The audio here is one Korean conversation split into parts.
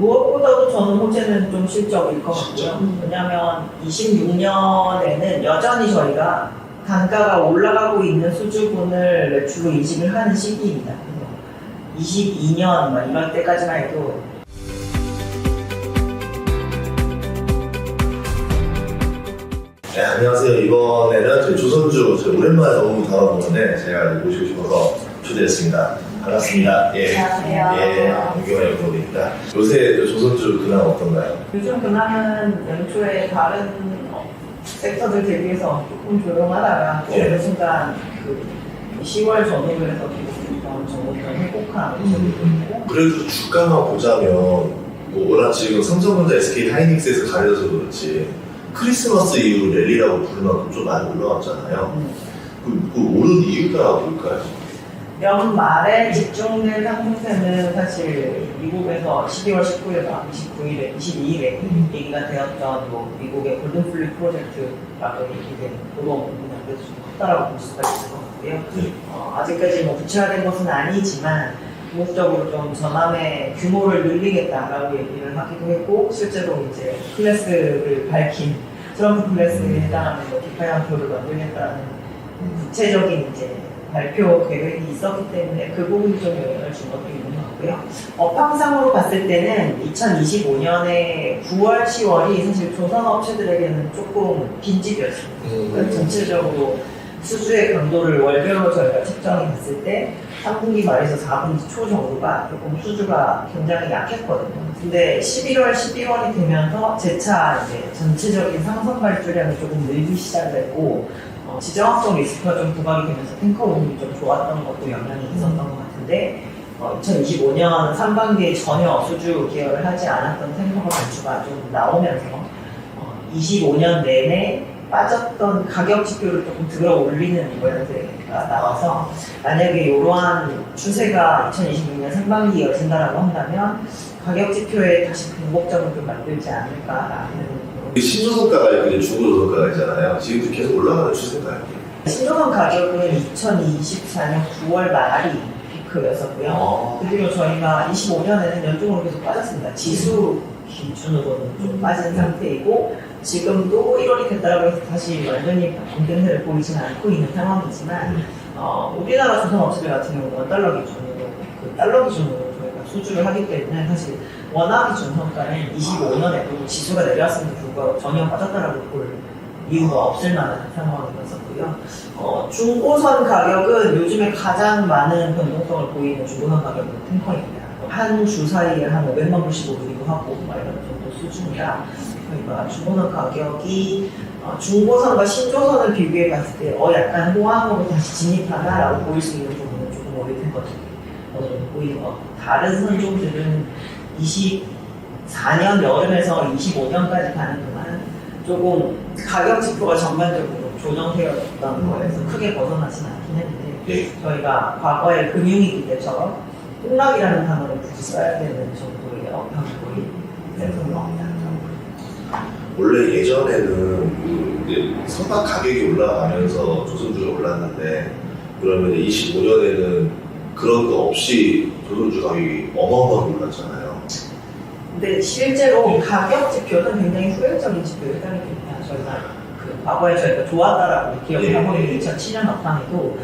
무엇보다도 저는 호재는 좀 실적일 것 같고요. 왜냐하면 26년에는 여전히 저희가 단가가 올라가고 있는 수주분을 매출로 인식을 하는 시기입니다. 22년 막 이럴 때까지만 해도 네, 안녕하세요. 이번에는 저희 조선주 오랜만에 너무 다뤄보는데 제가 모시고 싶어서 초대했습니다. 반갑습니다. 예. 안녕하세요. 예, 유경의 부모입니다. 요새 조선주 근황 어떤가요? 요즘 근황은 연초에 다른 섹터들 대비해서 조금 조용하다가 어느 순간 그 10월 전후로 해서 어느 정도 좀 회복한 모습이 있고 그래도 주가만 보자면 뭐 워낙 지금 삼성전자, SK 하이닉스에서 가려져서 그렇지 크리스마스 이후 랠리라고 부를 만큼 좀 많이 올라왔잖아요. 그 오른 이유가 뭘까요? 연말에 집중된 상승세는 사실 미국에서 12월 19일과 29일에, 22일에 얘기가 되었던 뭐 미국의 골든플립 프로젝트라고 얘기된 그런 부분이 아무래도 좀 컸다라고 볼 수가 있을 것 같고요. 아직까지 뭐 구체화된 것은 아니지만 궁극적으로 좀 전함의 규모를 늘리겠다라고 얘기를 하기도 했고 실제로 이제 클래스를 밝힌 트럼프 클래스에 해당하는 뭐 디파이언트를 만들겠다는 구체적인 이제 발표 계획이 있었기 때문에 그 부분이 좀 영향을 준 것도 있는 것 같고요. 업황상으로 봤을 때는 2025년에 9월, 10월이 사실 조선업체들에게는 조금 빈집이었습니다. 전체적으로 수주의 강도를 월별로 저희가 측정해 봤을 때 3분기 말에서 4분기 초 정도가 조금 수주가 굉장히 약했거든요. 근데 11월, 12월이 되면서 재차 이제 전체적인 상선 발주량이 조금 늘기 시작했고 지정학적 리스크가 좀 부각이 되면서 탱커 운임이 좀 좋았던 것도 영향이 있었던 것 같은데 2025년 상반기에 전혀 수주 기여를 하지 않았던 탱커 발주가 좀 나오면서 25년 내내 빠졌던 가격 지표를 조금 들어 올리는 모양새가 나와서 만약에 이러한 추세가 2026년 상반기에 이어진다라고 한다면 가격 지표에 다시 변곡점을 좀 만들지 않을까라는 신조선가가 있고 중고조선가가 있잖아요. 지금도 계속 올라가는 추세인가요? 신조선 가격은 2024년 9월 말이 피크였었고요. 그 뒤로 저희가 25년에는 연중으로 계속 빠졌습니다. 지수 기준으로는 좀 빠진 상태이고 지금도 1월이 됐다고 해서 다시 완전히 반등세를 보이지는 않고 있는 상황이지만 우리나라 조선업체들 같은 경우는 원달러 기준으로 그 달러 기준으로 저희가 수주를 하기 때문에 사실 원화 기준 성과는 25년에도 지수가 내려왔음에도 불구하고 전혀 빠졌다라고 볼 이유가 없을 만한 상황이었었고요. 중고선 가격은 요즘에 가장 많은 변동성을 보이는 중고선 가격은 탱커입니다. 한 주 사이에 한 500만 불씩 오르기도 하고 이런 정도 수준이라 저희가 중고선 가격이 중고선과 신조선을 비교해 봤을 때 약간 호황으로 다시 진입하나라고 보일 수 있는 부분은 조금 오래된 것들이 어느 정도 보이는 것 같고 다른 선종들은 24년 여름에서 25년까지 가는 동안 조금 가격 지표가 전반적으로 조정되었던 거에서 크게 벗어나지는 않긴 했는데 저희가 과거의 금융위기 때처럼 폭락이라는 단어를 굳이 써야 되는 정도의 업황이 보이는 겁니다. 원래 예전에는 선박 가격이 올라가면서 조선주가 올랐는데 그러면 25년에는 그런 거 없이 조선주 가격이 어마어마하게 올랐잖아요. 근데 실제로 가격 지표는 굉장히 후행적인 지표에 해당이 됩니다. 저희가 과거에 저희가 좋았다라고 기억을 하고 있는 2007년 업황에도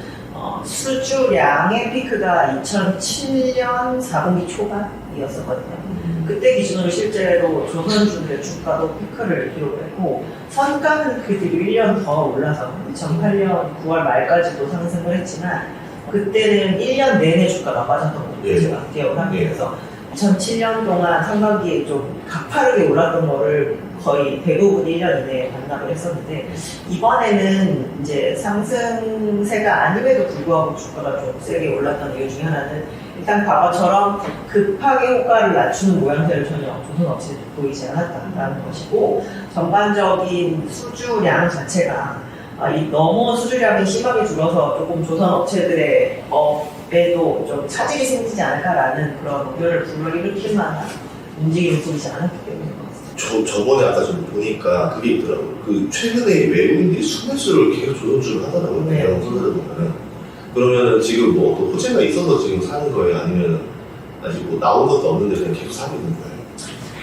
수주량의 피크가 2007년 4분기 초반이었었거든요. 그때 기준으로 실제로 조선주의 주가도 피크를 기록했고 선가는 그 뒤로 1년 더 올라서 2008년 9월 말까지도 상승을 했지만 그때는 1년 내내 주가가 빠졌던 걸로 제가 기억을 합니다. 그래서 2007년 동안 상반기에 좀 가파르게 올랐던 거를 거의 대부분 1년 이내에 반납을 했었는데 이번에는 이제 상승세가 아님에도 불구하고 주가가 좀 세게 올랐던 이유 중에 하나는 일단 과거처럼 급하게 호가를 낮추는 모양새를 전혀 조선업체들이 보이지 않았다는 것이고 전반적인 수주량 자체가 너무 수주량이 심하게 줄어서 조금 조선업체들의 업에도 좀 차질이 생기지 않을까라는 그런 우려를 불러일으킬 만한 움직임을 보이지 않았기 때문에 저번에 아까 좀 보니까 그게 있더라고요. 최근에 외국인들이 수매수를 계속 조선주를 하더라고요. 대형 선수들 보면은. 그러면은 지금 뭐 또 호재가 있어서 지금 사는 거예요? 아니면 아직 뭐 나온 것도 없는데 그냥 계속 사고 있는 거예요?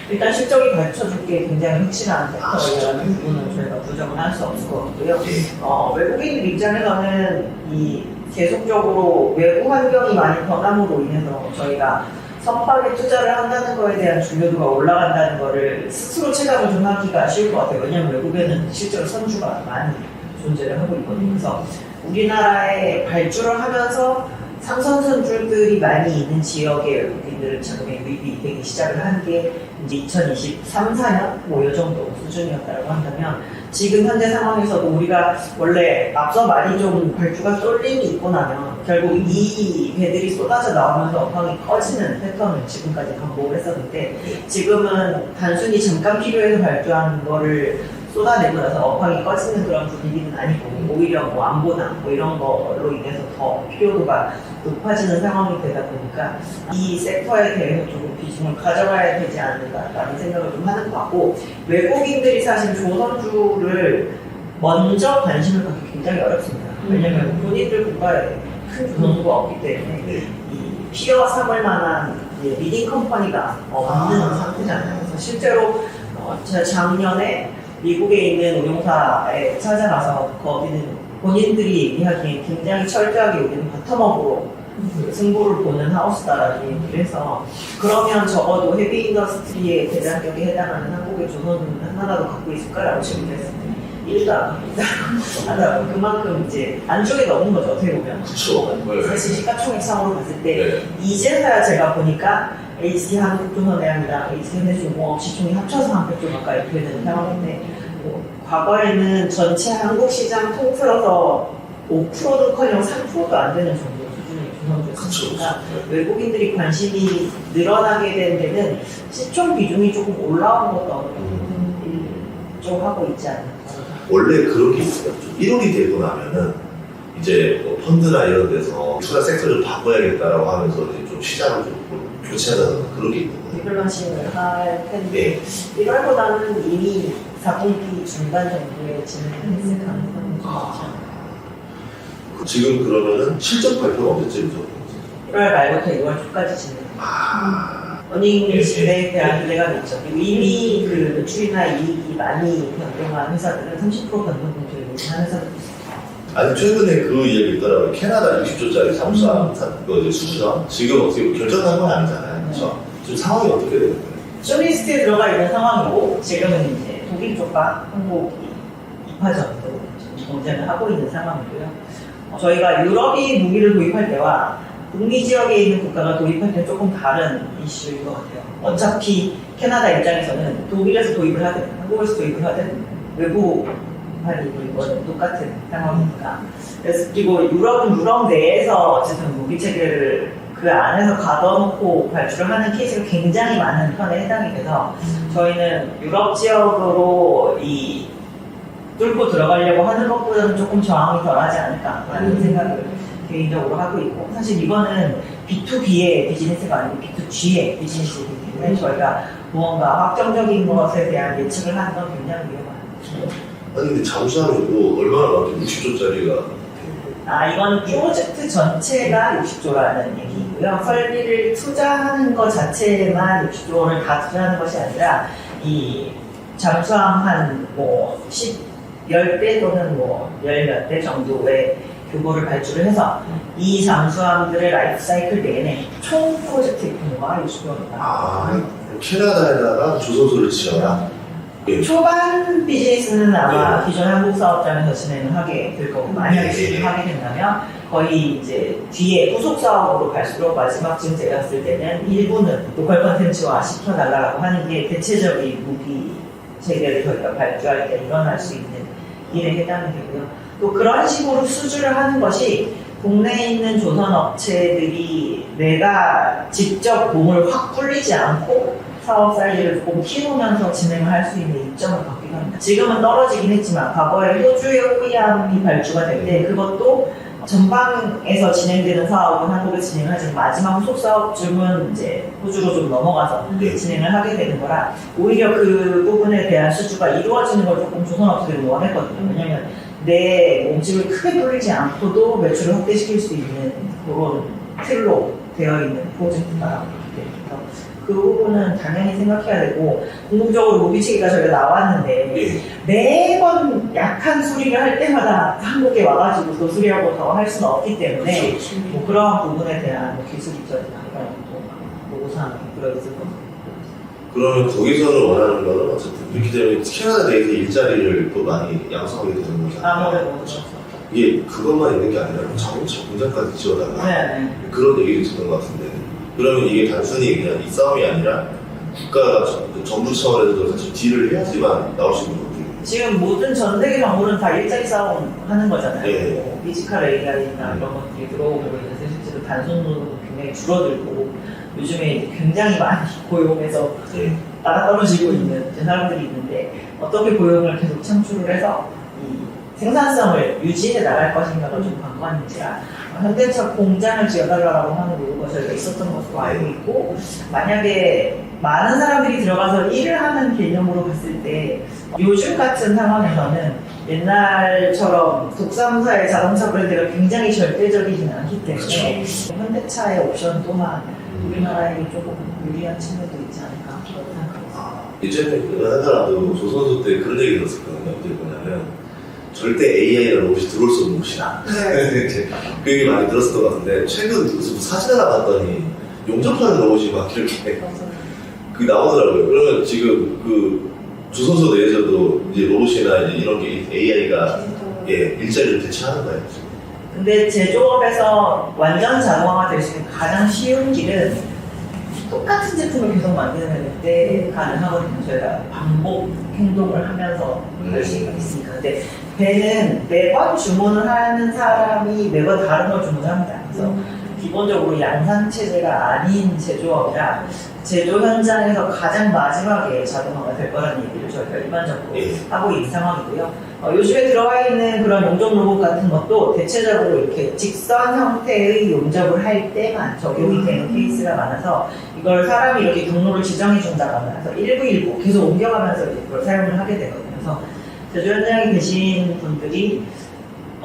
일단 실적이 갖춰줄 게 굉장히 확실한 아, 섹터라는 진짜? 부분은 저희가 부정은 할 수 없을 것 같고요. 예. 외국인들 입장에서는 이 계속적으로 외부 환경이 많이 변함으로 인해서 저희가 선박에 투자를 한다는 거에 대한 중요도가 올라간다는 거를 스스로 체감을 좀 하기가 쉬울 것 같아요. 왜냐하면 외국에는 실제로 선주가 많이 존재를 하고 있거든요. 그래서 우리나라에 발주를 하면서 삼선 선주들이 많이 있는 지역의 외국인들은 작년에 유입이 되기 시작을 한 게 이제 2023, 4년 뭐 이 정도 수준이었다고 한다면 지금 현재 상황에서도 우리가 원래 앞서 많이 좀 발주가 쏠림이 있고 나면 결국 이 배들이 쏟아져 나오면서 업황이 커지는 패턴을 지금까지 반복을 했었는데 지금은 단순히 잠깐 필요해서 발주하는 거를 쏟아내고 나서 업황이 꺼지는 그런 분위기는 아니고 오히려 뭐 안보나 뭐 이런 거로 인해서 더 필요도가 높아지는 상황이 되다 보니까 이 섹터에 대해서 조금 비중을 가져가야 되지 않을까라는 생각을 좀 하는 것 같고 외국인들이 사실 조선주를 먼저 관심을 갖기 굉장히 어렵습니다. 왜냐면 본인들 국가에 큰 조선주가 없기 때문에 이 피어 삼을 만한 리딩 컴퍼니가 없는 상태잖아요. 그래서 실제로 제가 작년에 미국에 있는 운용사에 찾아가서 거기는 본인들이 얘기하기에 굉장히 철저하게 우리는 바텀업으로 승부를 보는 하우스다라는 얘기를 해서 그러면 적어도 헤비 인더스트리의 대장격에 해당하는 한국의 조선은 하나라도 갖고 있을까라고 질문을 했습니다. 1도 안 갖고 있다고 그만큼 이제 안쪽에 넣은 거죠 어떻게 보면. 그렇죠. 사실 시가총액상으로 봤을 때 네. 이제서야 제가 보니까 HT 한국조선해양이랑 HT 현대중공업 시총이 합쳐서 한 100조 가까이 이렇게 되는 상황인데 과거에는 전체 한국 시장 통틀어서 5%도커녕 3%도 안 되는 정도 수준의 조선주였으니까 외국인들이 관심이 늘어나게 된 데는 시총 비중이 조금 올라온 것도 일조하고 있지 않나. 원래 그런 게 있어요. 좀 1월이 되고 나면은 이제 뭐 펀드나 이런 데서 투자 섹터를 바꿔야겠다라고 하면서 이제 좀 시장을 좀 교체하는 그런 게 있거든요. 리밸런싱을 할 텐데 1월보다는 이미 4분기 중반 정도에 진행을 했을 가능성이 좀 많지 않나요? 지금 그러면은 실적 발표가 언제쯤이죠? 1월 말부터 2월 초까지 진행. 어닝리스트에 대한 기대가 있죠. 그리고 이미 그 매출이나 이익이 많이 변동한 회사들은 30% 변동폭을 유지한 회사들도 있어요. 아니 최근에 그 얘기 있더라고요. 캐나다 60조짜리 잠수함 수주전 지금 어떻게 결정한 건 아니잖아요. 그렇죠? 지금 상황이 어떻게 되는 거예요? 쇼리스트에 들어가 있는 상황이고 지금은 이제 독일 쪽과 한국이 2파전으로 경쟁을 하고 있는 상황이고요. 저희가 유럽이 무기를 도입할 때와 북미 지역에 있는 국가가 도입할 때는 조금 다른 이슈인 것 같아요. 어차피 캐나다 입장에서는 독일에서 도입을 하든 한국에서 도입을 하든 외부판이 도입은 똑같은 상황이니까. 그래서 그리고 유럽은 유럽 내에서 어쨌든 무기 체계를 그 안에서 가둬놓고 발주를 하는 케이스가 굉장히 많은 편에 해당이 돼서 저희는 유럽 지역으로 이 뚫고 들어가려고 하는 것보다는 조금 저항이 덜하지 않을까라는 생각을 개인적으로 하고 있고 사실 이거는 B2B의 비즈니스가 아니고 B2G의 비즈니스이기 때문에 저희가 무언가 확정적인 것에 대한 예측을 하는 건 굉장히 위험해요. 아니 근데 잠수함이 뭐 얼마나 많게 60조짜리가 이건 프로젝트 전체가 60조라는 얘기고요. 설비를 투자하는 것 자체만 60조를 다 투자하는 것이 아니라 이 잠수함 한 뭐 10대 또는 뭐 10몇 대 정도의 규모를 발주를 해서 이 잠수함들의 라이프 사이클 내내 총 프로젝트 규모가 60조입니다. 캐나다에다가 조선소를 지어라? 초반 비즈니스는 아마 기존 한국 사업장에서 진행을 하게 될 거고 만약에 진행하게 된다면 거의 이제 뒤에 후속 사업으로 갈수록 마지막쯤 제가 봤을 때는 일부는 로컬 컨텐츠화 시켜달라고 하는 게 대체적인 무기 체계를 저희가 발주할 때 일어날 수 있는 일에 해당이 되고요. 또 그런 식으로 수주를 하는 것이 국내에 있는 조선 업체들이 내가 직접 몸을 확 굴리지 않고 사업 사이즈를 조금 키우면서 진행을 할 수 있는 이점을 갖기도 합니다. 지금은 떨어지긴 했지만 과거에 호주의 호이암이 발주가 될 때 그것도 전방에서 진행되는 사업은 한국에 진행하지만 마지막 후속 사업쯤은 이제 호주로 좀 넘어가서 진행을 하게 되는 거라 오히려 그 부분에 대한 수주가 이루어지는 걸 조금 조선 업체들이 원했거든요. 왜냐면 내 몸집을 크게 돌리지 않고도 매출을 확대시킬 수 있는 그런 틀로 되어 있는 프로젝트다라고 그래서 그 부분은 당연히 생각해야 되고, 궁극적으로 모비체계가 저희가 나왔는데, 예. 매번 약한 수리를 할 때마다 한국에 와가지고 그 수리하고 더 할 수는 없기 때문에, 그렇죠. 뭐 그러한 부분에 대한 뭐 기술 입장이나 이런 또 요구사항이 들어있을 겁니다. 그러면 거기서는 원하는 거는 어쨌든 그렇기 때문에 캐나다 내에서 일자리를 또 많이 양성하게 되는 거잖아요. 아무래도 그렇죠. 이게 그것만 있는 게 아니라 자동차 공장까지 지어다가 네. 그런 얘기도 듣는 것 같은데 그러면 이게 단순히 그냥 이 싸움이 아니라 국가가 정부 차원에서도 사실 딜을 해야지만 나올 수 있는 거거든요. 지금 모든 전 세계 정부는 다 일자리 싸움 하는 거잖아요. 네. 뭐 피지컬 AI나 이런 것들이 들어오고 있는데 실제로 단순도 굉장히 줄어들고 요즘에 굉장히 많이 고용해서 네. 따라떨어지고 있는 사람들이 있는데 어떻게 고용을 계속 창출을 해서 이 생산성을 유지해 나갈 것인가가 좀 관건인지라 현대차 공장을 지어달라고 하는 요구가 저희가 있었던 것으로 알고 있고 만약에 많은 사람들이 들어가서 일을 하는 개념으로 봤을 때 요즘 같은 상황에서는 옛날처럼 독삼사의 자동차 브랜드가 굉장히 절대적이진 않기 때문에 현대차의 옵션 또한 우리나라에 조금 유리한 측면도 있지 않을까 생각합니다. 예전에 한 사람도 조선소 때 그런 얘기 들었었거든요. 어떻게 보냐면 절대 AI나 로봇이 들어올 수 없는 곳이다. 그 얘기 많이 들었을 것 같은데 최근 무슨 사진 하나 봤더니 용접하는 로봇이 막 이렇게 그 나오더라고요. 그러면 지금 그 조선소 내에서도 이제 로봇이나 이제 이런 게 AI가 일자리를 대체하는 거예요. 지금. 근데 제조업에서 완전 자동화가 될 수 있는 가장 쉬운 길은 똑같은 제품을 계속 만드는 때 가능하거든요. 저희가 반복 행동을 하면서 할 수가 있으니까. 근데 배는 매번 주문을 하는 사람이 매번 다른 걸 주문합니다. 그래서 기본적으로 양산 체제가 아닌 제조업이라 제조 현장에서 가장 마지막에 자동화가 될 거라는 얘기를 저희가 일반적으로 하고 있는 상황이고요. 요즘에 들어와 있는 그런 용접 로봇 같은 것도 대체적으로 이렇게 직선 형태의 용접을 할 때만 적용이 되는 케이스가 많아서 이걸 사람이 이렇게 경로를 지정해 준다거나 해서 일부 계속 옮겨가면서 이걸 사용을 하게 되거든요. 그래서 제조 현장에 계신 분들이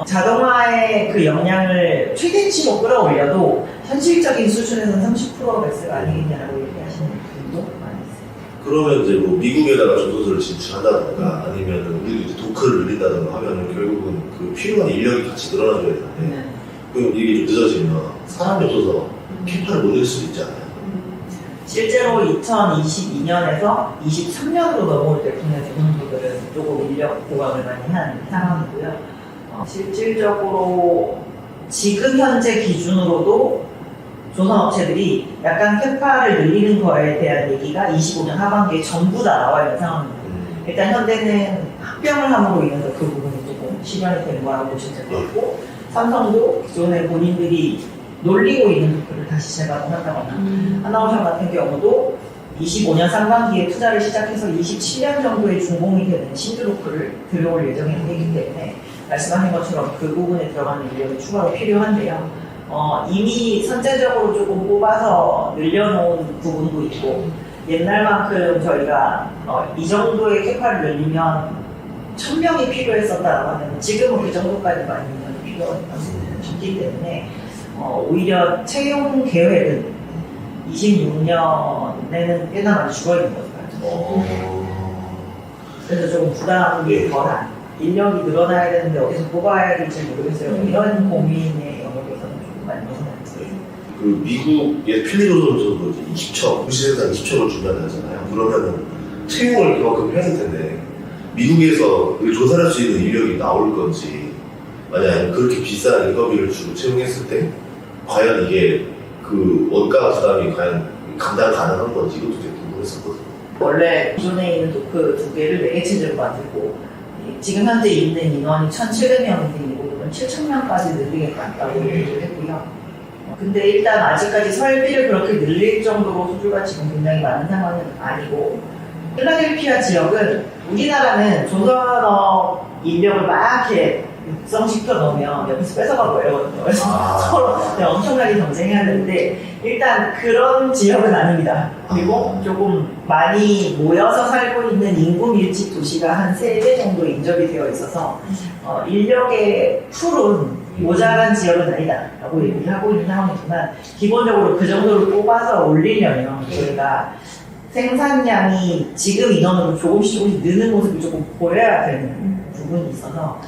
자동화의 그 역량을 최대치로 끌어올려도 현실적인 수준에서는 30%가 베스트가 아니겠냐고 얘기하시는 분도 많이 있어요. 그러면 이제 뭐 미국에다가 조선소를 진출한다던가 아니면 우리도 이제 도크를 늘린다던가 하면은 결국은 그 필요한 인력이 같이 늘어나줘야 되는데 그럼 이게 좀 늦어지면 사람이 없어서 캐파를 못 낼 수도 있지 않아요? 실제로 2022년에서 23년으로 넘어올 때 국내 조선소들은 조금 인력 보강을 많이 한 상황이고요. 실질적으로 지금 현재 기준으로도 조선업체들이 약간 캐파를 늘리는 거에 대한 얘기가 25년 하반기에 전부 다 나와 있는 상황입니다. 일단 현대는 합병을 함으로 인해서 그 부분이 조금 실현이 된 거라고 보시면 될 것 같고 삼성도 기존에 본인들이 놀리고 있는 도크를 다시 재가동한다거나 하나오션 같은 경우도 25년 상반기에 투자를 시작해서 27년 정도에 준공이 되는 신규 도크를 들여올 예정이기 때문에 말씀하신 것처럼 그 부분에 들어가는 인력이 추가로 필요한데요. 이미 선제적으로 조금 뽑아서 늘려놓은 부분도 있고 옛날만큼 저희가 이 정도의 캐파를 늘리면 1000명이 필요했었다고 하면 지금은 그 정도까지 많이 인력이 필요했기 때문에 오히려 채용 계획은 26년에는 꽤나 많이 죽어있는 것 같아요. 그래서 조금 부담이 덜한 인력이 늘어나야 되는데 어디서 뽑아야 될지 모르겠어요. 이런 고민의 영역에서는 조금 많이 벗어났어요. 그 미국의 필리조선소도 20척, 공시생산 20척을 준비한다 하잖아요. 그러면은 채용을 그만큼 해야 될 텐데 미국에서 조사할 수 있는 인력이 나올 건지 만약에 그렇게 비싼 인건비를 주고 채용했을 때 과연 이게 그 원가 부담이 과연 감당 가능한 건지 이것도 되게 궁금했었거든요. 원래 기존에 있는 도크 두 개를 4개 체제로 만들고 지금 현재 있는 인원이 1,700명인데 이거는 7,000명까지 늘리겠다고 얘기를 했고요. 근데 일단 아직까지 설비를 그렇게 늘릴 정도로 수주가 지금 굉장히 많은 상황은 아니고 필라델피아 지역은 우리나라는 조선업 인력을 막 이렇게 육성시켜 놓으면 여기서 뺏어가고 이러거든요. 그래서 서로 엄청나게 경쟁해야 되는데 일단 그런 지역은 아닙니다. 그리고 조금 많이 모여서 살고 있는 인구 밀집 도시가 한 3개 정도 인접이 되어 있어서 인력의 풀은 모자란 지역은 아니다 라고 얘기를 하고 있는 상황이지만 기본적으로 그 정도를 뽑아서 올리려면 저희가 생산량이 지금 인원으로 조금씩 느는 모습이 조금 보여야 되는 부분이 있어서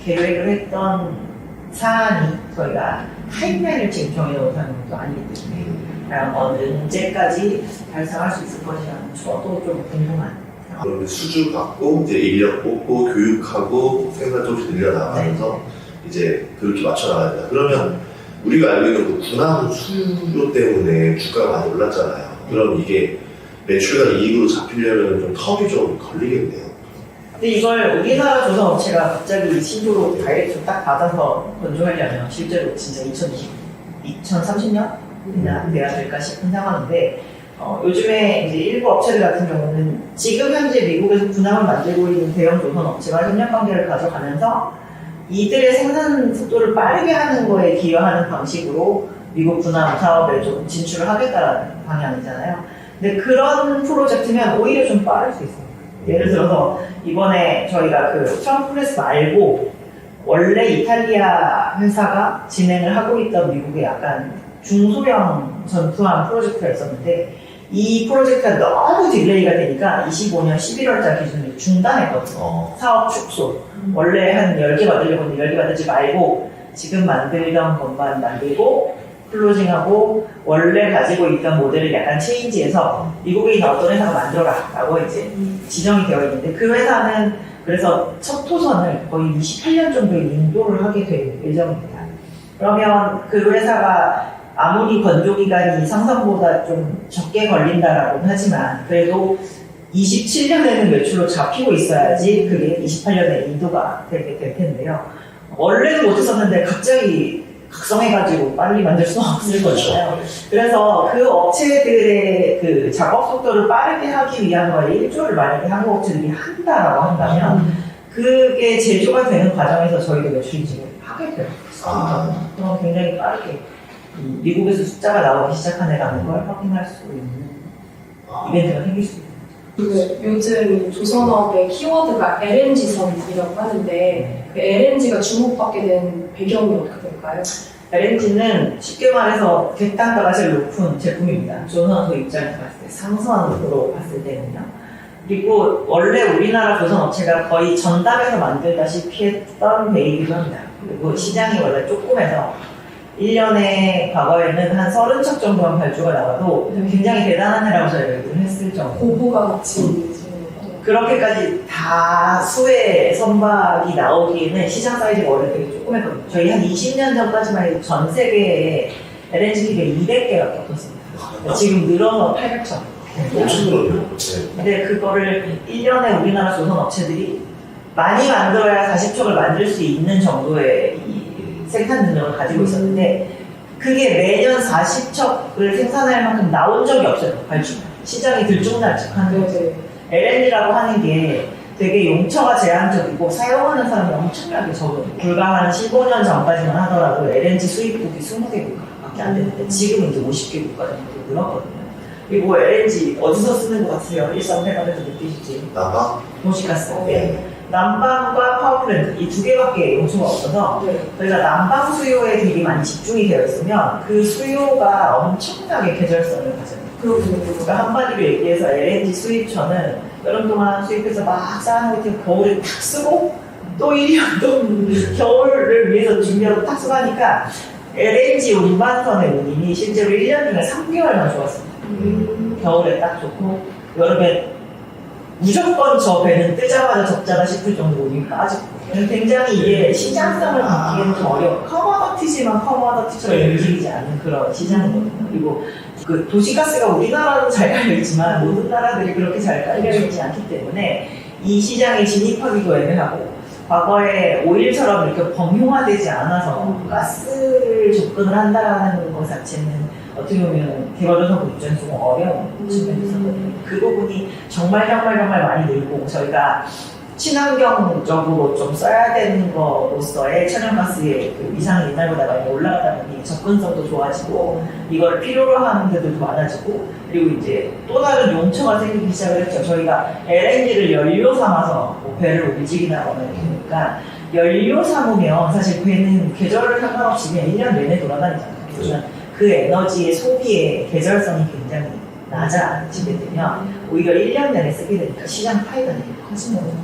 계획을 했던 사안이 저희가 타임라인을 지금 정해놓은 상황도 아니기 때문에 과연 언제까지 달성할 수 있을 것이라는 저도 좀 궁금한 상황. 그런데 수주 받고 이제 인력 뽑고 교육하고 생산 조금씩 늘려나가면서 이제 그렇게 맞춰 나가야 된다. 그러면 우리가 알고 있는 그 군함 수요 때문에 주가가 많이 올랐잖아요. 그럼 이게 매출과 이익으로 잡히려면 좀 텀이 좀 걸리겠네요. 근데 이걸 우리나라 조선 업체가 갑자기 신조로 다이렉트 딱 받아서 건조하려면 실제로 진짜 2030년이나 돼야 될까 싶은 상황인데 요즘에 이제 일부 업체들 같은 경우는 지금 현재 미국에서 군함을 만들고 있는 대형 조선 업체와 협력 관계를 가져가면서 이들의 생산 속도를 빠르게 하는 거에 기여하는 방식으로 미국 군함 사업에 좀 진출을 하겠다는 방향이잖아요. 근데 그런 프로젝트면 오히려 좀 빠를 수 있어요. 예를 들어서 이번에 저희가 그 트럼프레스 말고 원래 이탈리아 회사가 진행을 하고 있던 미국의 약간 중소형 전투함 프로젝트가 있었는데 이 프로젝트가 너무 딜레이가 되니까 25년 11월자 기준으로 중단했거든요. 사업 축소. 원래 한 10개 만들려고 했는데 10개 만들지 말고 지금 만들던 것만 만들고 클로징하고 원래 가지고 있던 모델을 약간 체인지해서 미국에 있는 어떤 회사가 만들어라 라고 이제 지정이 되어 있는데 그 회사는 그래서 첫 토선을 거의 28년 정도에 인도를 하게 될 예정입니다. 그러면 그 회사가 아무리 건조기간이 상상보다 좀 적게 걸린다라고는 하지만 그래도 27년에는 매출로 잡히고 있어야지 그게 28년에 인도가 되게 될 텐데요. 원래도 못했었는데 갑자기 각성해가지고 빨리 만들 수는 없을 거잖아요. 그래서 그 업체들의 그 작업 속도를 빠르게 하기 위한 거에 일조를 만약에 한국 업체들이 한다라고 한다면 그게 제조가 되는 과정에서 저희도 매출 인식을 하게 돼요. 그럼 굉장히 빠르게 미국에서 숫자가 나오기 시작하네라는 걸 확인할 수 있는 이벤트가 생길 수 있어요. 요즘 조선업의 키워드가 LNG선이라고 하는데 그 LNG가 주목받게 된 배경이 어떻게 될까요? LNG는 쉽게 말해서 객단가가 제일 높은 제품입니다. 조선업 입장에서 봤을 때 상선으로 봤을 때는요. 그리고 원래 우리나라 조선업체가 거의 전담해서 만들다시피 했던 배이기도 합니다. 그리고 시장이 원래 조그매서 1년에 과거에는 한 30척 정도만 발주가 나와도 굉장히 대단한 해라고 저희가 얘기를 했을 정도. 고부가 같이 그렇게까지 다수의 선박이 나오기에는 시장 사이즈가 원래 되게 조그맣거든요. 저희 한 20년 전까지만 해도 전 세계에 LNG 기계 200개가 떴었습니다. 지금 늘어서 800척. 엄청 늘었네요. 근데 그거를 1년에 우리나라 조선 업체들이 많이 만들어야 40척을 만들 수 있는 정도의 이 생산 능력을 가지고 있었는데 그게 매년 40척을 생산할 만큼 나온 적이 없어요. 발주. 시장이 들쭉날쭉하는 거죠. LNG라고 하는 게 되게 용처가 제한적이고 사용하는 사람이 엄청나게 적어요. 불과 한 15년 전까지만 하더라도 LNG 수입국이 20개국밖에 안 되는데 지금은 이제 50개국가 정도 늘었거든요. 그리고 LNG 어디서 쓰는 것 같으세요? 일상생활에서 느끼시지? 나가? 도시가스. 네. 난방과 파워플랜트 이 두 개밖에 용수가 없어서 저희가 난방 수요에 되게 많이 집중이 되어 있으면 그 수요가 엄청나게 계절성을 가져요. 그러니까 한마디로 얘기해서 LNG 수입처는 여름 동안 수입해서 막 쌓아놓을 때 겨울에 탁 쓰고 또 1년 또 겨울을 위해서 준비하고 탁 쓰고 하니까 LNG 운반선의 운임이 실제로 1년 중에 3개월만 좋았습니다. 겨울에 딱 좋고 여름에 무조건 저 배는 뜨자마자 적자다 싶을 정도로 운임이 빠지고 굉장히 이게 시장성을 갖기에는 좀 어려워. 커머더티지만 커머더티처럼 움직이지 않는 그런 시장이거든요. 그리고 그 도시가스가 우리나라도 잘 깔려있지만 모든 나라들이 그렇게 잘 깔려있지 않기 때문에 이 시장에 진입하기도 애매하고 과거에 오일처럼 이렇게 범용화되지 않아서 가스를 접근을 한다는 것 자체는 어떻게 보면 개발조선부 입장에서 좀 어려운 측면이 있었거든요. 그 부분이 정말 많이 늘고 저희가 친환경적으로 좀 써야 되는 것으로서의 천연가스의 그 위상이 옛날보다 많이 올라가다 보니 접근성도 좋아지고 이걸 필요로 하는 데들도 많아지고 그리고 이제 또 다른 용처가 생기기 시작을 했죠. 저희가 LNG를 연료 삼아서 뭐 배를 움직이거나 이러니까 연료 사무면 사실 배는 계절을 상관없이 그냥 1년 내내 돌아다니잖아요. 그러면 그 에너지의 소비의 계절성이 굉장히 낮아지게 되면 오히려 1년 내내 쓰게 되니까 시장 파이가 되게 커지는 거예요.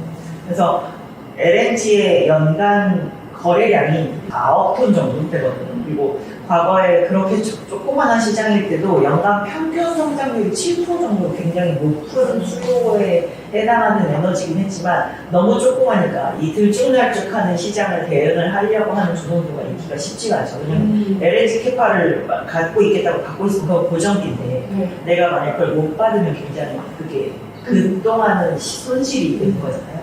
그래서 LNG의 연간 거래량이 9톤 정도 되거든요. 그리고 과거에 그렇게 조그만한 시장일 때도 연간 평균 성장률이 7% 정도 굉장히 높은 수요에 해당하는 에너지긴 했지만 너무 조그마니까 이 들쭉날쭉하는 시장을 대응을 하려고 하는 조선소가 인기가 쉽지가 않죠. 왜냐면 LNG 캐파를 갖고 있겠다고 갖고 있으면 그거 고정기인데 내가 만약 그걸 못 받으면 굉장히 그게 그동안은 손실이 되는 거잖아요.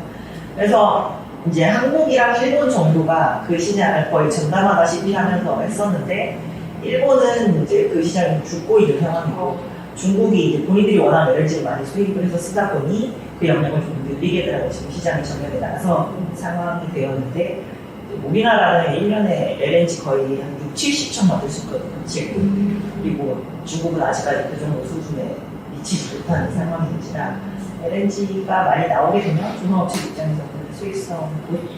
그래서 이제 한국이랑 일본 정도가 그 시장을 거의 전담하다시피 하면서 했었는데 일본은 이제 그 시장이 죽고 있는 상황이고 중국이 이제 본인들이 워낙 LNG를 많이 수입을 해서 쓰다 보니 그 영향을 좀 늘리겠다고 지금 시장이 전면에 나가서 상황이 되었는데 우리나라는 1년에 LNG 거의 한 6, 70천 만들 수 있거든요. 지금. 그리고 중국은 아직까지 그 정도 수준에 미치지 못하는 상황인지라 LNG가 많이 나오게 되면 중화업체 입장에서 수익성,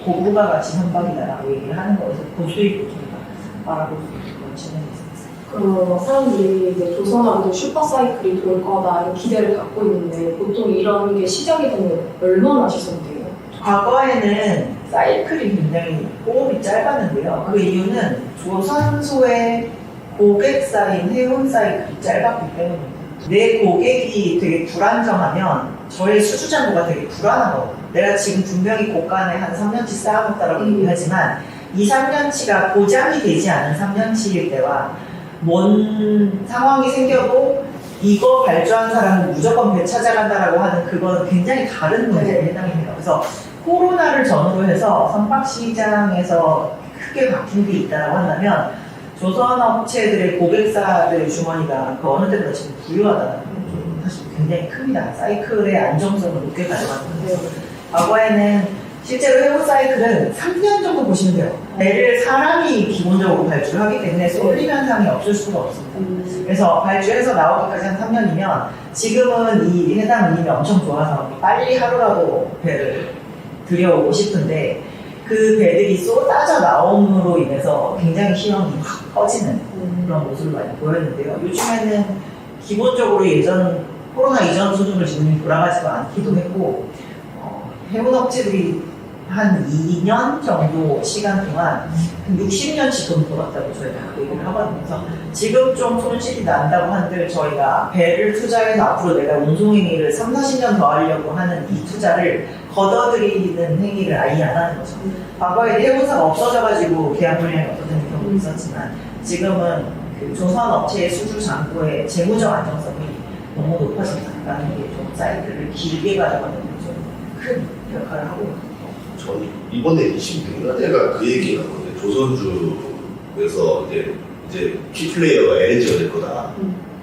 고부가가치 선박이다라고 얘기를 하는 거에서 고수익을 저희가 바라볼 수 있는 그런 진행이 있습니다. 그 사람들이 이제 조선업도 슈퍼사이클이 돌 거다 이런 기대를 갖고 있는데 보통 이런 게 시작이 되면 얼마나 지속돼요? 과거에는 사이클이 굉장히 호흡이 짧았는데요. 그 이유는 조선소의 고객사인 해운 사이클이 짧았기 때문입니다. 내 고객이 되게 불안정하면 저의 수주잔고가 되게 불안하거든요. 내가 지금 분명히 고간에 한 3년치 쌓아놓았다라고 얘기하지만 이 3년치가 보장이 되지 않은 3년치일 때와 뭔 상황이 생겨도 이거 발주한 사람은 무조건 배 찾아간다라고 하는 그건 굉장히 다른 문제에 해당이 돼요. 그래서 코로나를 전후로 해서 선박시장에서 크게 바뀐 게 있다고 한다면 조선업체들의 고객사들의 주머니가 그 어느 때보다 지금 부유하다는 게 사실 굉장히 큽니다. 사이클의 안정성을 높게 가져가는 거예요. 과거에는 실제로 해운 사이클은 3년 정도 보시면 돼요. 배를 사람이 기본적으로 발주를 하기 때문에 쏠림 현상이 없을 수가 없습니다. 그래서 발주해서 나오기까지 한 3년이면 지금은 이 해당 운임이 엄청 좋아서 빨리 하루라도 배를 들여오고 싶은데 그 배들이 쏟아져 나옴으로 인해서 굉장히 희망이 확 꺼지는 그런 모습을 많이 보였는데요. 요즘에는 기본적으로 코로나 이전 수준으로 지금 돌아가지도 않기도 했고 해운업체들이 한 2년 정도 시간 동안 60년씩 돈 벌었다고 저희가 얘기를 하거든요. 그래서 지금 좀 손실이 난다고 한들 저희가 배를 투자해서 앞으로 내가 운송행위를 3, 40년 더 하려고 하는 이 투자를 걷어들이는 행위를 아예 안 하는 거죠. 과거에 해운사가 없어져가지고 계약 물량이 없어지는 경우도 있었지만 지금은 그 조선업체의 수주 잔고의 재무적 안정성이 너무 높아진다는 게 좀 사이클을 길게 가져가는 좀 큰 역할을 하고 있습니다. 저는 이번에 26년대가 그 얘기가 나왔는데 조선주에서 이제 키플레이어가 LNG가 될 거다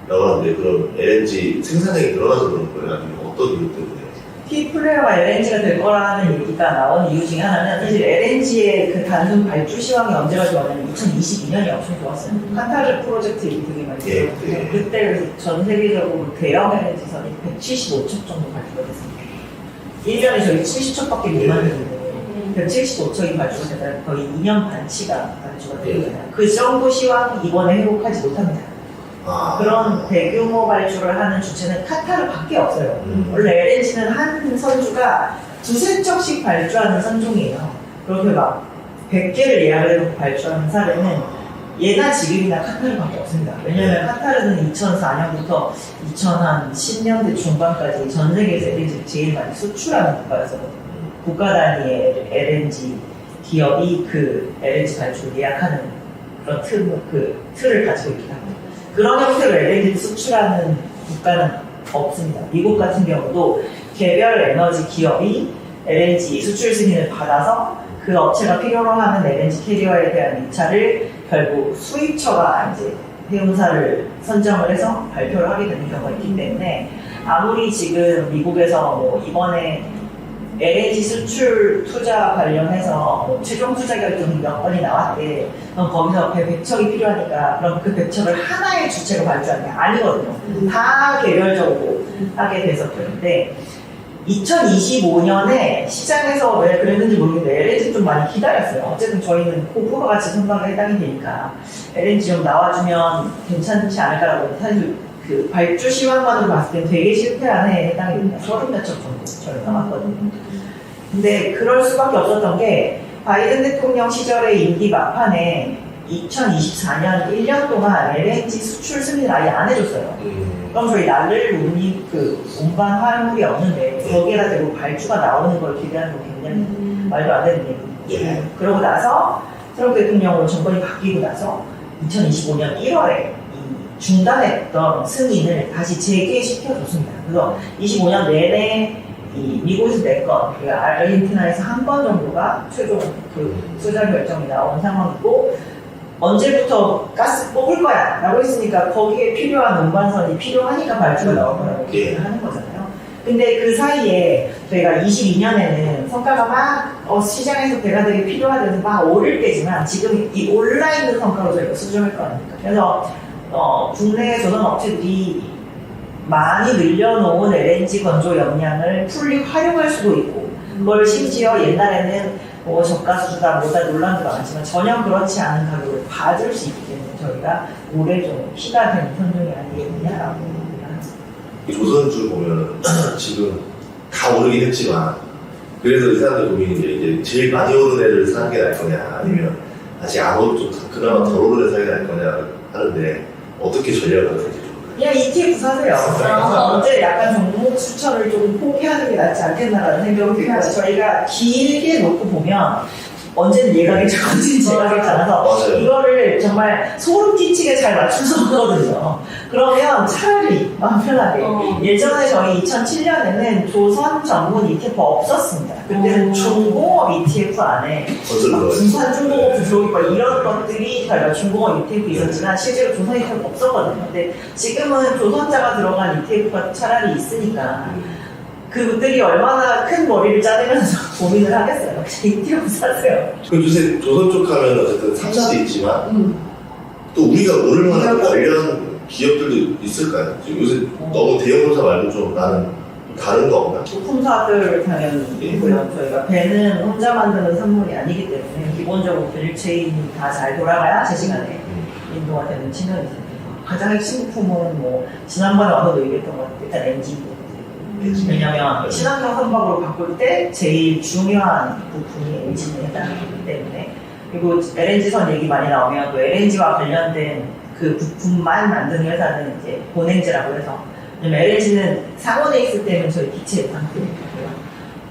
라고 하는데 그럼 LNG 생산량이 늘어나서 그런 거예요? 아니면 어떤 이유 때문에? 키플레이어가 LNG가 될 거라는 얘기가 나온 이유 중에 하나는 사실 LNG의 그 단순 발주 시황이 언제가 좋았냐면 2022년이 엄청 좋았어요. 카타르 프로젝트 얘기 되게 많이 들었는데 그때 그래서 전 세계적으로 대형 LNG선이 175척 정도 발주가 됐습니다. 1년에 저희 70척밖에 못 만드는데 175척이 발주가 되다 거의 2년 반치가 발주가 되잖아요. 그 정도 시황 이번에 회복하지 못합니다. 그런 대규모 발주를 하는 주체는 카타르밖에 없어요. 원래 LNG는 한 선주가 두세 척씩 발주하는 선종이에요. 그렇게 막 100개를 예약을 해놓고 발주하는 사례는 예나 지금이나 카타르밖에 없습니다. 왜냐하면 카타르는 2004년부터 2010년대 중반까지 전 세계에서 LNG를 제일 많이 수출하는 국가여서 국가 단위의 LNG 기업이 그 LNG 발주를 예약하는 그런 틀을 가지고 있긴 합니다. 그런 형태로 LNG를 수출하는 국가는 없습니다. 미국 같은 경우도 개별 에너지 기업이 LNG 수출 승인을 받아서 그 업체가 필요로 하는 LNG 캐리어에 대한 입찰을 결국 수입처가 이제 해운사를 선정을 해서 발표를 하게 되는 경우가 있기 때문에 아무리 지금 미국에서 뭐 이번에 LNG 수출 투자 관련해서 최종 투자 결정이 몇 건이 나왔대. 그럼 거기서 배 100척이 필요하니까 그럼 그 100척을 하나의 주체가 발주하는 게 아니거든요. 다 개별적으로 하게 됐었는데 2025년에 시장에서 왜 그랬는지 모르겠는데 LNG 좀 많이 기다렸어요. 어쨌든 저희는 코프가 같이 선박에 해당이 되니까 LNG 좀 나와주면 괜찮지 않을까라고 사실 그 발주 시황만으로 봤을 때 되게 실패한 해에 해당이 됩니다. 30몇 척 정도 저희가 남았거든요. 근데 그럴 수밖에 없었던 게 바이든 대통령 시절의 임기 막판에 2024년 1년 동안 LNG 수출 승인을 아예 안 해줬어요. 그럼 저희 날릴 운반 화물이 없는데 거기에다 대고 발주가 나오는 걸 기대하는 건 굉장히 말도 안 되는 얘기예요. 그러고 나서 트럼프 대통령으로 정권이 바뀌고 나서 2025년 1월에 중단했던 승인을 다시 재개시켜줬습니다. 그래서 25년 내내 미국에서 4건, 그리고 아르헨티나에서 1건 정도가 최종 수절 결정이 나온 상황이고, 언제부터 가스 뽑을 거야 라고 했으니까 거기에 필요한 운반선이 필요하니까 발주가 나올 거라고 얘기를 하는 거잖아요. 근데 그 사이에 저희가 22년에는 성과가 막 시장에서 배가들이 필요하다고 막 오를 때지만 지금 이 올라있는 성과로 저희가 수정할 거 아닙니까? 그래서 국내 조선 업체들이 많이 늘려놓은 LNG 건조 역량을 풀리 활용할 수도 있고, 그걸 심지어 옛날에는 저가수주다 뭐다 논란도 많지만 전혀 그렇지 않은 가격을 받을 수 있기 때문에 저희가 올해 좀 키가 된 선종이 아니겠느냐라고 합니다. 조선주 보면 지금 다 오르긴 했지만, 그래서 이 사람들 고민이 이제 제일 많이 오른 애를 사는 게 나을 거냐, 아니면 아직 안 오른 좀 그나마 덜 오른 애 사는 게 나을 거냐 하는데, 어떻게 전략을 하는지. 그냥 ETF 사세요. 언제 약간 종목 추천을 조금 포기하는 게 낫지 않겠나라는 생각이 들고, 저희가 길게 놓고 보면 언제는 얘가 괜찮은지 제가 괜찮아서 이거를 정말 소름 끼치게 잘 맞춰서 하거든요. 그러면 차라리 마음 편하게. 예전에 저희 2007년에는 조선 전문 ETF 없었습니다. 그때는 중공업 ETF 안에 부산 중공업 부족이고 이런 것들이 저희가 중공업 ETF 있었지만 실제로 조선 ETF 없었거든요. 근데 지금은 조선자가 들어간 ETF가 차라리 있으니까 그들이 얼마나 큰 머리를 짜내면서 고민을 하겠어요. ETF 사세요. 그럼 요새 조선 쪽 하면 어쨌든 3사도 있지만 또 우리가 모를 만한 관련 기업들도 있을까요? 지금 요새 너무 대형 본사 말고 좀 나는 다른 거 없나? 부품사들 당연히 있고요. 저희가 배는 혼자 만드는 산물이 아니기 때문에 기본적으로 밸류체인이 다 잘 돌아가야 제 시간에 인도가 되는 측면이 있습니다. 가장 핵심 부품은 지난번에 와서도 얘기했던 것 같아요. 일단 엔진이고. 왜냐면 친환경 선박으로 바꿀 때 제일 중요한 부품이 엔진에 해당하기 때문에, 그리고 LNG선 얘기 많이 나오면 또 LNG와 관련된 그 부품만 만드는 회사는 이제 본행제라고 해서, 왜냐면 LNG는 상온에 있을 때는 저희 기체 상태거든요.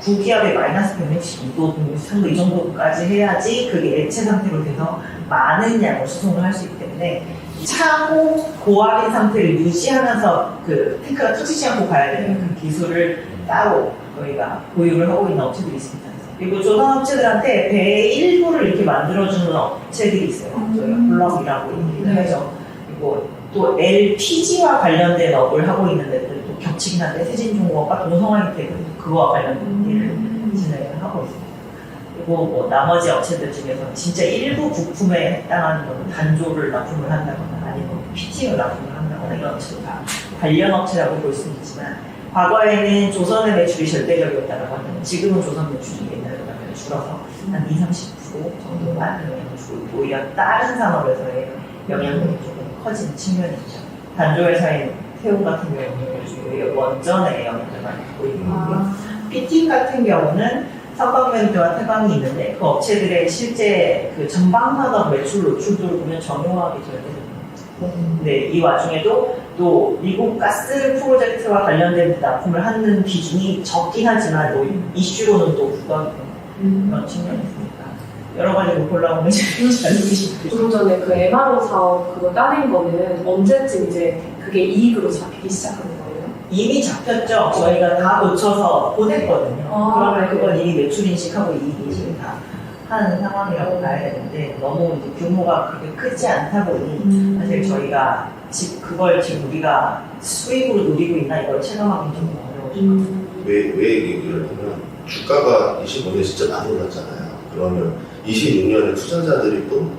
구기압의 마이너스 162도, 163도 이 정도까지 해야지 그게 액체 상태로 돼서 많은 양을 수송을 할 수 있기 때문에 차고 고압인 상태를 유지하면서 그 탱크가 터지지 않고 가야 되는 그 기술을 따로 저희가 보유를 하고 있는 업체들이 있습니다. 그리고 조선 업체들한테 배 일부를 이렇게 만들어주는 업체들이 있어요. 저희가 블럭이라고 얘기를 하죠. 그리고 또 LPG와 관련된 업을 하고 있는 데들 또 겹치긴 한데 세진중공업과 동성화기태도 그거와 관련된 일을 진행을 하고 있습니다. 그리고 나머지 업체들 중에서 진짜 일부 부품에 해당하는 거는 단조를 납품을 한다거나 아니면 피팅을 납품을 한다거나 이런 업체도 다 관련 업체라고 볼 수는 있지만, 과거에는 조선의 매출이 절대적이었다고 하면 지금은 조선 매출이 옛날보다 줄어서 한 20-30% 정도만 영향을 주고 있고, 오히려 다른 산업에서의 영향력이 조금 커지는 측면이 있죠. 단조회사인 태움 같은 경우는 원전의 영향을 많이 받고 있고요. 피팅 같은 경우는 선박면제와 태광이 있는데 그 업체들의 실제 그 전방 산업 매출 노출도를 보면 정형화하기 절대됩니다. 근데 이 와중에도 또 미국 가스 프로젝트와 관련된 납품을 하는 비중이 적긴 하지만 이슈로는 또 부각이 되는 그런 측면이 있으니까 여러 가지 골라오면 잘 느끼시고. 조금 전에 그 MRO 사업 그거 따낸 거는 언제쯤 이제 그게 이익으로 잡히기 시작하는 거예요? 이미 잡혔죠. 저희가 다 고쳐서 보냈거든요. 그러면 그건 이미 매출 인식하고 이익 인식을 다 하는 상황이라고 봐야 되는데, 너무 이제 규모가 그렇게 크지 않다 보니 사실 저희가 그걸 지금 우리가 수익으로 누리고 있나 이걸 체감하기 좀 어려워요. 왜 얘기를 하면 주가가 25년에 진짜 많이 올랐잖아요. 그러면 26년에 투자자들이 또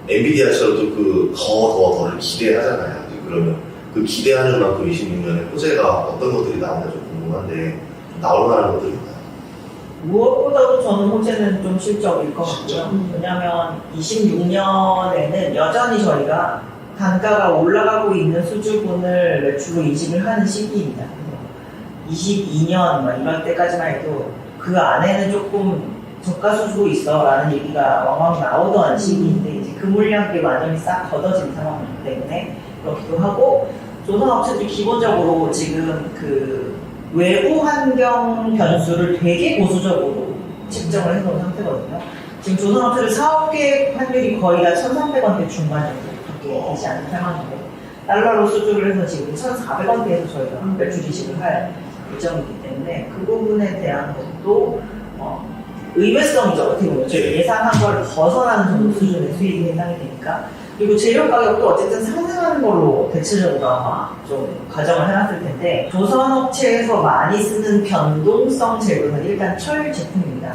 엔비디아처럼 또 더를 기대하잖아요. 그러면 그 기대하는 만큼 26년에 호재가 어떤 것들이 나오나 좀 궁금한데, 나올 만한 것들이 있나요? 무엇보다도 저는 호재는 좀 실적일 것 실적? 같고요. 왜냐하면 26년에는 여전히 저희가 단가가 올라가고 있는 수주분을 매출로 인식을 하는 시기입니다. 22년 막 이럴 때까지만 해도 그 안에는 조금 저가 수주고 있어라는 얘기가 왕왕 나오던 시기인데 이제 그 물량이 완전히 싹 걷어진 상황이기 때문에 그렇기도 하고 조선업체들이 기본적으로 지금 그 외부 환경 변수를 되게 보수적으로 측정을 해놓은 상태거든요. 지금 조선업체들 사업계획 환율이 거의 다 1,300원대 중반 정도밖에 되지 않는 상황인데 달러로 수주를 해서 지금 1,400원대에서 저희가 매출 이식을 할 예정이기 때문에 그 부분에 대한 것도 의외성이죠. 어떻게 보면 저희 예상한 걸 벗어나는 정도 수준의 수익이 예상이 되니까 그리고 재료 가격도 어쨌든 상승하는 걸로 대체적으로 아마 좀 가정을 해놨을 텐데 조선업체에서 많이 쓰는 변동성 재료는 일단 철 제품입니다.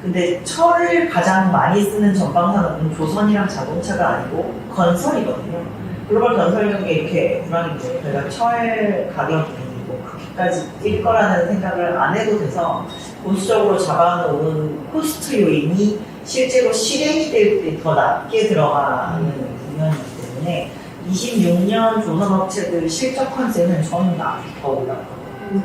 근데 철을 가장 많이 쓰는 전방산업은 조선이랑 자동차가 아니고 건설이거든요. 글로벌 건설력이 이렇게 불황이 되면 저희가 철 가격이 뭐 그렇게까지 뛸 거라는 생각을 안 해도 돼서 보수적으로 잡아놓은 코스트 요인이 실제로 실행이 될 때 더 낮게 들어가는 국면이기 때문에 26년 조선업체들 실적 컨셉은 저는 더 올라갈 거예요.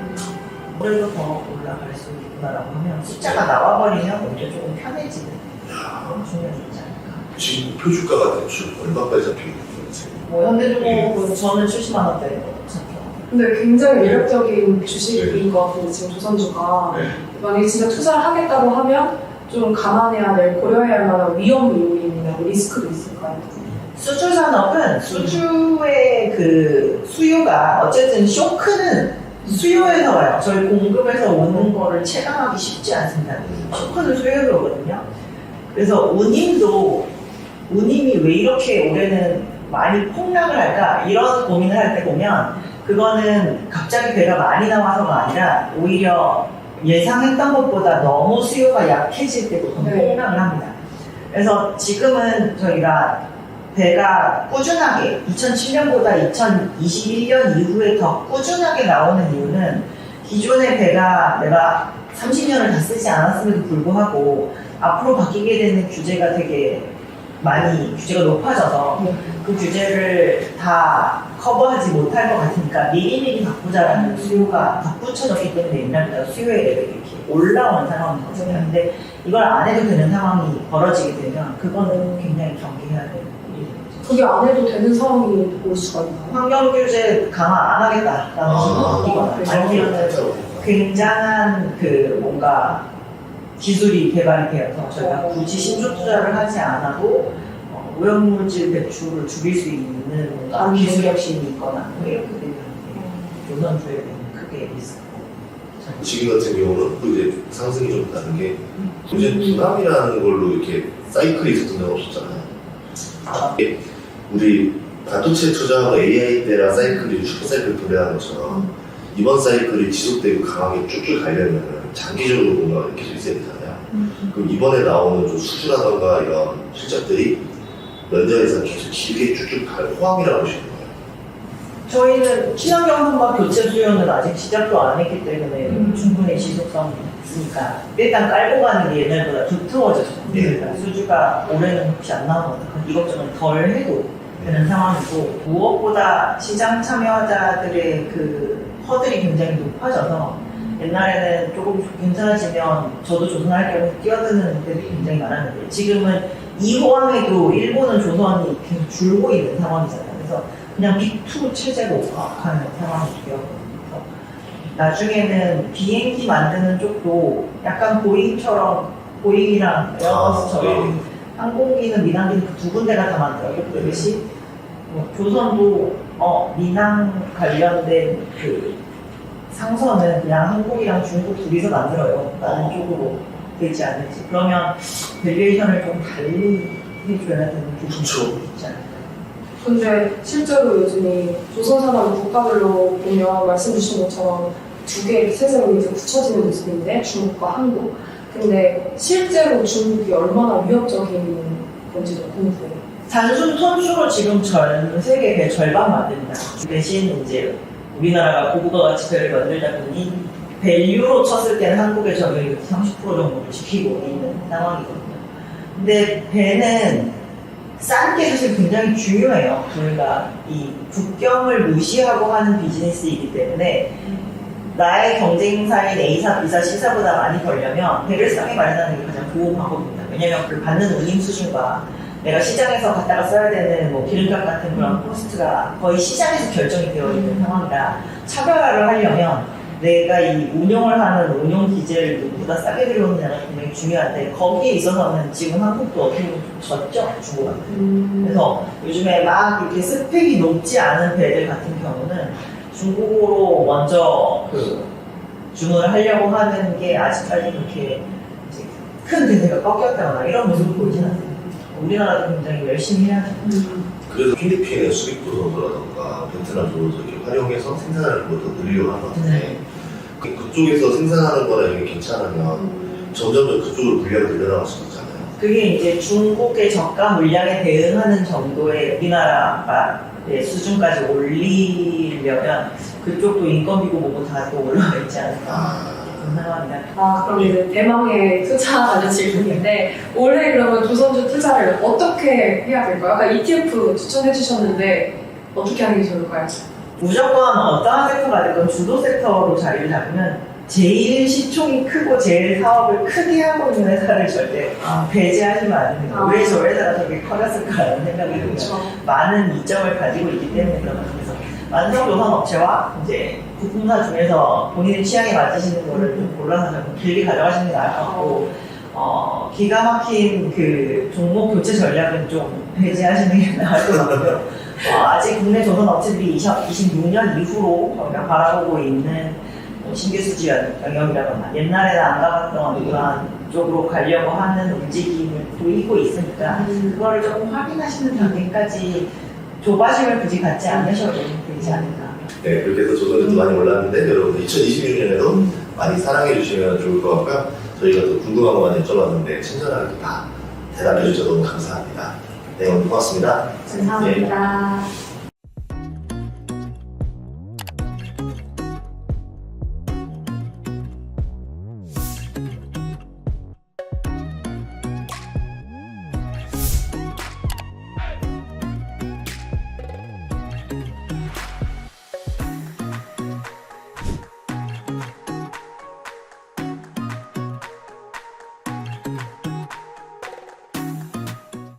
올해도 더 올라갈 수 있구나라고 하면 숫자가 나와버리면 오히려 조금 편해지는 그런 측면이 있지 않을까. 지금 표주가가 대충 얼마까지 잡히겠는지. 뭐 현대중공업은 저는 70만 원대 잡혀요. 근데 굉장히 매력적인 주식인 것 같은데 지금 조선주가 만약에 진짜 투자를 하겠다고 하면 좀 감안해야 될, 고려해야 할 만한 위험 요인이나 리스크도 있을까요? 수주 산업은 수주의 그 수요가 어쨌든 쇼크는 수요에서 와요. 저희 공급에서 오는 거를 체감하기 쉽지 않습니다. 쇼크는 수요에서 오거든요. 그래서 운임이 왜 이렇게 올해는 많이 폭락을 할까? 이런 고민을 할 때 보면 그거는 갑자기 배가 많이 나와서가 아니라 오히려 예상했던 것보다 너무 수요가 약해질 때 보통 폭락을 합니다. 그래서 지금은 저희가 배가 꾸준하게 2007년보다 2021년 이후에 더 꾸준하게 나오는 이유는 기존의 배가 내가 30년을 다 쓰지 않았음에도 불구하고 앞으로 바뀌게 되는 규제가 되게 많이 규제가 높아져서 그 규제를 다 커버하지 못할 것 같으니까 미리미리 바꾸자라는 수요가 덧붙여졌기 때문에 옛날보다 수요의 레벨이 이렇게 올라오는 상황인 거잖아요. 근데 이걸 안 해도 되는 상황이 벌어지게 되면 그거는 굉장히 경계해야 되는 일이 되죠. 그게 안 해도 되는 상황이 올 수가 있나요? 환경 규제 강화 안 하겠다라는 식으로 바뀌거나 아니면은 굉장한 그 뭔가 기술이 개발이 되어서 저희가 굳이 신조 투자를 하지 않아도 오염물질 배출을 줄일 수 있는 뭔가 기술 혁신이 있거나 뭐 이렇게 되면 조선주에 크게 리스크고. 지금 같은 경우는 또 이제 상승이 좀 다른 게 이제 두남이라는 걸로 이렇게 사이클이 있었던 데가 없었잖아요. 우리 반도체 투자하고 AI 때랑 사이클이 슈퍼사이클 도래하는 것처럼 이번 사이클이 지속되고 강하게 쭉쭉 가려면 장기적으로 뭔가 이렇게 있어야 되잖아요. 그럼 이번에 나오는 좀 수주라던가 이런 실적들이 몇 년 이상 계속 길게 쭉쭉 갈 호황이라고 보시는 거예요? 저희는 친환경 선박 교체 수요는 아직 시작도 안 했기 때문에 충분히 지속성이 있으니까 일단 깔고 가는 게 옛날보다 두터워졌죠. 그러니까 수주가 올해는 혹시 안 나오거나 이것저것 덜 해도 되는 상황이고 무엇보다 시장 참여자들의 그 허들이 굉장히 높아져서 옛날에는 조금 괜찮아지면 저도 조선할 경우 뛰어드는 데들이 굉장히 많았는데 지금은 이 호황에도 일본은 조선이 계속 줄고 있는 상황이잖아요. 그래서 그냥 빅2 체제로 가는 상황이 되었거든요. 나중에는 비행기 만드는 쪽도 약간 보잉이랑 에어버스처럼 항공기는 민항기는 그 두 군데가 다 만들어요. 그것이 조선도 민항 관련된 그 상선은 그냥 한국이랑 중국 둘이서 만들어요. 다른 쪽으로 되지 않을지. 그러면 밸류에이션을 좀 달리 해줘야 되는 부분이 있지 않을까. 근데 실제로 요즘이 조선산업 국가별로 보면 말씀 주신 것처럼 두 개 세세로 이제 붙여지는 모습인데 중국과 한국. 근데 실제로 중국이 얼마나 위협적인 건지도 궁금해요. 단순 톤수로 지금 전 세계 배 절반 만듭니다. 대신 이제 우리나라가 고부가 가치 배를 만들다 보니 밸류로 쳤을 때는 한국의 점유율이 30% 정도를 지키고 있는 상황이거든요. 근데 배는 싼 게 사실 굉장히 중요해요. 저희가 이 국경을 무시하고 하는 비즈니스이기 때문에 나의 경쟁사인 A사, B사, C사보다 많이 벌려면 배를 싸게 마련하는 게 가장 좋은 방법입니다. 왜냐면 그 받는 운임 수준과 내가 시장에서 갖다가 써야 되는 뭐 기름값 같은 그런 코스트가 거의 시장에서 결정이 되어 있는 상황이라 차별화를 하려면 내가 이 운용을 하는 운용 기재를 누구보다 싸게 들여오느냐가 굉장히 중요한데 거기에 있어서는 지금 한국도 어떻게 보면 좀 졌죠, 중국한테. 그래서 요즘에 막 이렇게 스펙이 높지 않은 배들 같은 경우는 중국으로 먼저 그 주문을 하려고 하는 게 아직까지 그렇게 이제 큰 대세가 꺾였다거나 이런 모습을 보이진 않아요. 우리나라도 굉장히 열심히 해야죠. 그래서 필리핀의 수입도 선도라던가 베트남도 저기 활용해서 생산하는 걸 더 늘리려고 하는 것 같은데 그쪽에서 생산하는 거나 이게 괜찮으면 점점 더 그쪽으로 물량이 늘어나갈 수 있잖아요. 그게 이제 중국의 저가 물량에 대응하는 정도의 우리나라의 수준까지 올리려면 그쪽도 인건비고 뭐고 다 또 올라가 있지 않을까 그런 상황이라. 그럼 이제 대망의 투자 관련 질문인데 올해 그러면 조선주 투자를 어떻게 해야 될까요? 아까 ETF 추천해 주셨는데 어떻게 하는 게 좋을까요? 무조건 어떠한 섹터가 됐건 주도 섹터로 자리를 잡으면 제일 시총이 크고 제일 사업을 크게 하고 있는 회사를 절대 배제하시면 안 됩니다. 왜 저 회사가 저렇게 커졌을까라는 생각이 들어요. 많은 이점을 가지고 있기 때문에 그런 거죠. 완성조선 업체와 이제 부품사 중에서 본인의 취향에 맞으시는 거를 좀 골라서 좀 길게 가져가시는 게 나을 것 같고 기가 막힌 그 종목 교체 전략은 좀 배제하시는 게 나을 것 같고요. 아직 국내 조선 업체들이 2026년 이후로 저희가 바라보고 있는 신규 수지 영역이라거나 옛날에는 안 가봤던 그런 쪽으로 가려고 하는 움직임을 보이고 있으니까 그거를 조금 확인하시는 단계까지 조바심을 굳이 갖지 않으셔도 되지 않을까. 네, 그렇게 해서 조선주도 많이 올랐는데 여러분 2026년에도 많이 사랑해 주시면 좋을 것 같고요. 저희가 또 궁금한 거 많이 여쭤봤는데 친절하게 다 대답해 주셔서 너무 감사합니다. 네, 오늘 고맙습니다. 감사합니다.